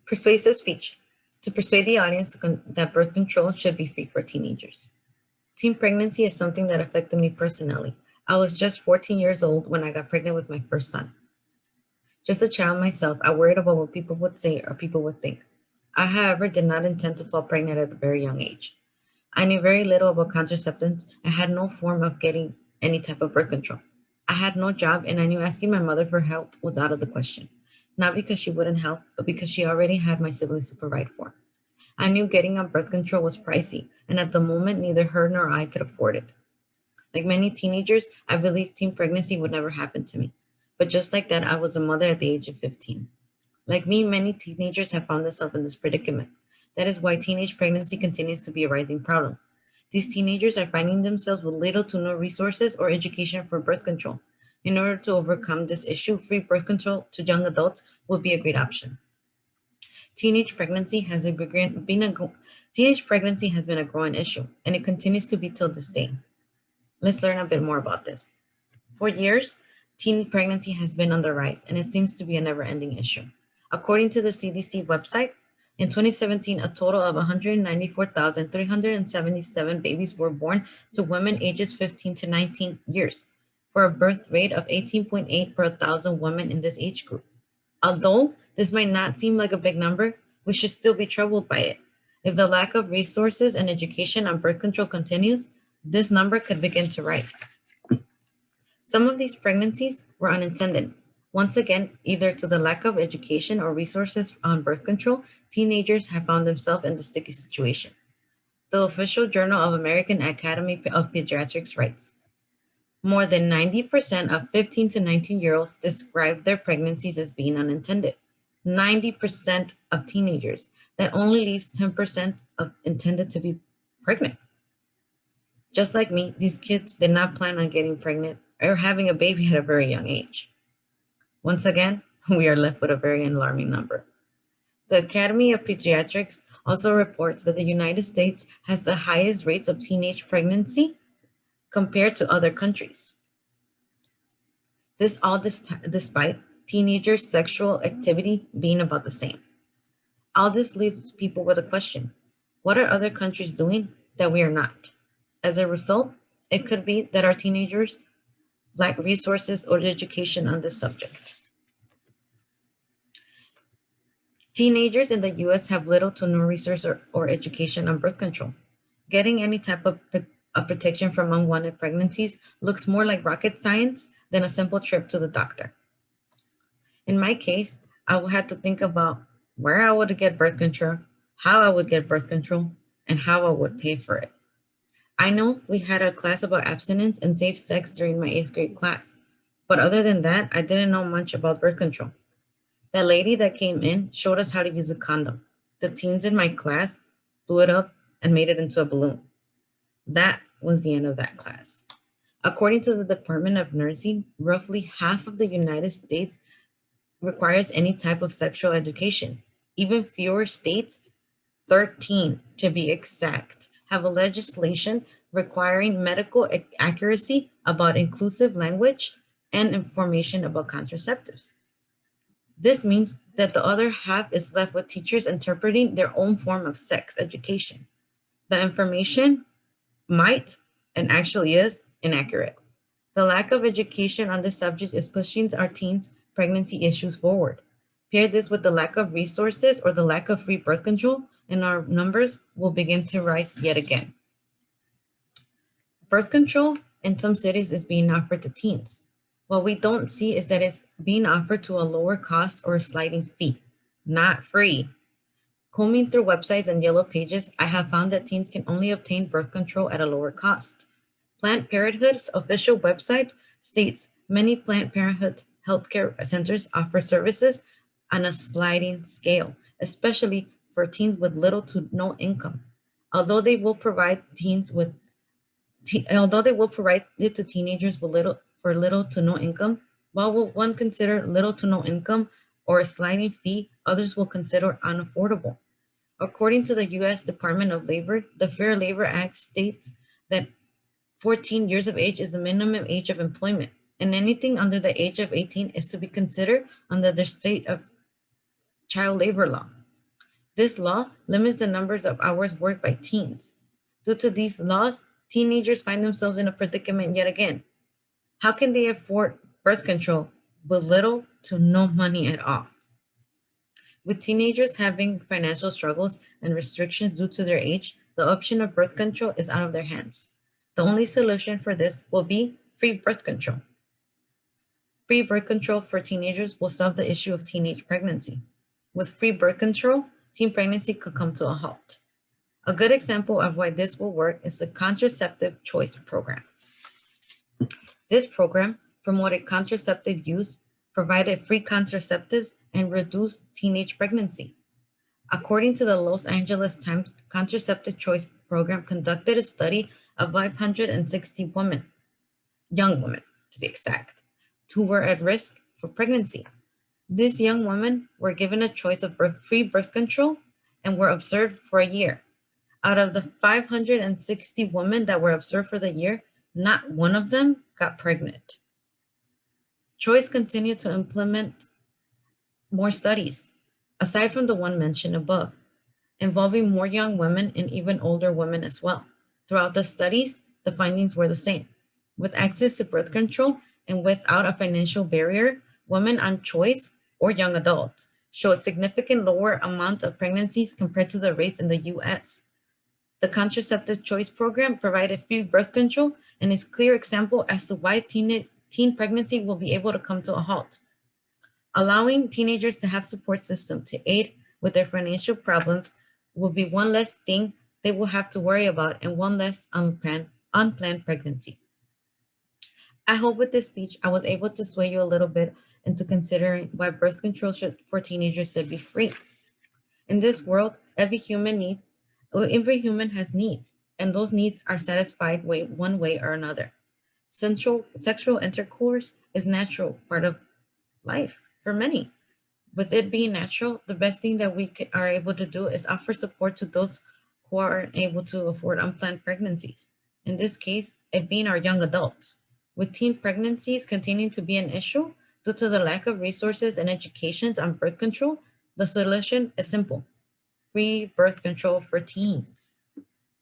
Persuasive speech. To persuade the audience that birth control should be free for teenagers. Teen pregnancy is something that affected me personally. I was just 14 years old when I got pregnant with my first son. Just a child myself, I worried about what people would say or people would think. I, however, did not intend to fall pregnant at a very young age. I knew very little about contraceptives and had no form of getting any type of birth control. I had no job and I knew asking my mother for help was out of the question. Not because she wouldn't help, but because she already had my siblings to provide for. I knew getting on birth control was pricey, and at the moment, neither her nor I could afford it. Like many teenagers, I believed teen pregnancy would never happen to me. But just like that, I was a mother at the age of 15. Like me, many teenagers have found themselves in this predicament. That is why teenage pregnancy continues to be a rising problem. These teenagers are finding themselves with little to no resources or education for birth control. In order to overcome this issue, free birth control to young adults would be a great option. Teenage pregnancy has teenage pregnancy has been a growing issue, and it continues to be till this day. Let's learn a bit more about this. For years, teen pregnancy has been on the rise, and it seems to be a never-ending issue. According to the CDC website, in 2017, a total of 194,377 babies were born to women ages 15 to 19 years, for a birth rate of 18.8 per 1,000 women in this age group. Although this might not seem like a big number, we should still be troubled by it. If the lack of resources and education on birth control continues, this number could begin to rise. Some of these pregnancies were unintended. Once again, either to the lack of education or resources on birth control, teenagers have found themselves in the sticky situation. The official Journal of American Academy of Pediatrics writes, more than 90% of 15 to 19-year-olds describe their pregnancies as being unintended. 90% of teenagers. That only leaves 10% of intended to be pregnant. Just like me, these kids did not plan on getting pregnant or having a baby at a very young age. Once again, we are left with a very alarming number. The Academy of Pediatrics also reports that the United States has the highest rates of teenage pregnancy compared to other countries. This all despite teenagers' sexual activity being about the same. All this leaves people with a question. What are other countries doing that we are not? As a result, it could be that our teenagers lack resources or education on this subject. Teenagers in the US have little to no resource or education on birth control. Getting any type of protection from unwanted pregnancies looks more like rocket science than a simple trip to the doctor. In my case, I would have to think about where I would get birth control, how I would get birth control, and how I would pay for it. I know we had a class about abstinence and safe sex during my 8th grade class, but other than that, I didn't know much about birth control. That lady that came in showed us how to use a condom. The teens in my class blew it up and made it into a balloon. That was the end of that class. According to the Department of Nursing, roughly half of the United States requires any type of sexual education. Even fewer states, 13 to be exact, have a legislation requiring medical accuracy about inclusive language and information about contraceptives. This means that the other half is left with teachers interpreting their own form of sex education. The information might and actually is inaccurate. The lack of education on this subject is pushing our teens' pregnancy issues forward. Pair this with the lack of resources or the lack of free birth control, and our numbers will begin to rise yet again. Birth control in some cities is being offered to teens. What we don't see is that it's being offered to a lower cost or a sliding fee, not free. Combing through websites and yellow pages, I have found that teens can only obtain birth control at a lower cost. Planned Parenthood's official website states many Planned Parenthood healthcare centers offer services on a sliding scale, especially for teens with little to no income. Although they will provide it to teenagers with little to no income, while will one consider little to no income or a sliding fee, others will consider unaffordable. According to the U.S. Department of Labor, the Fair Labor Act states that 14 years of age is the minimum age of employment, and anything under the age of 18 is to be considered under the state of child labor law. This law limits the numbers of hours worked by teens. Due to these laws, teenagers find themselves in a predicament yet again. How can they afford birth control with little to no money at all? With teenagers having financial struggles and restrictions due to their age, the option of birth control is out of their hands. The only solution for this will be free birth control. Free birth control for teenagers will solve the issue of teenage pregnancy. With free birth control, teen pregnancy could come to a halt. A good example of why this will work is the Contraceptive Choice Program. This program promoted contraceptive use, provided free contraceptives, and reduced teenage pregnancy. According to the Los Angeles Times, Contraceptive Choice Program conducted a study of 560 women, young women to be exact, who were at risk for pregnancy. These young women were given a choice of free birth control and were observed for a year. Out of the 560 women that were observed for the year, not one of them got pregnant. Choice continued to implement more studies, aside from the one mentioned above, involving more young women and even older women as well. Throughout the studies, the findings were the same. With access to birth control and without a financial barrier, women on choice or young adults showed significant lower amount of pregnancies compared to the rates in the US. The Contraceptive Choice Program provided free birth control and is a clear example as to why teen pregnancy will be able to come to a halt. Allowing teenagers to have support system to aid with their financial problems will be one less thing they will have to worry about and one less unplanned pregnancy. I hope with this speech I was able to sway you a little bit into considering why birth control for teenagers should be free. In this world, every human has needs, and those needs are satisfied one way or another. Sexual intercourse is natural part of life for many. With it being natural, the best thing that are able to do is offer support to those who aren't able to afford unplanned pregnancies. In this case, it being our young adults. With teen pregnancies continuing to be an issue due to the lack of resources and educations on birth control, the solution is simple: free birth control for teens.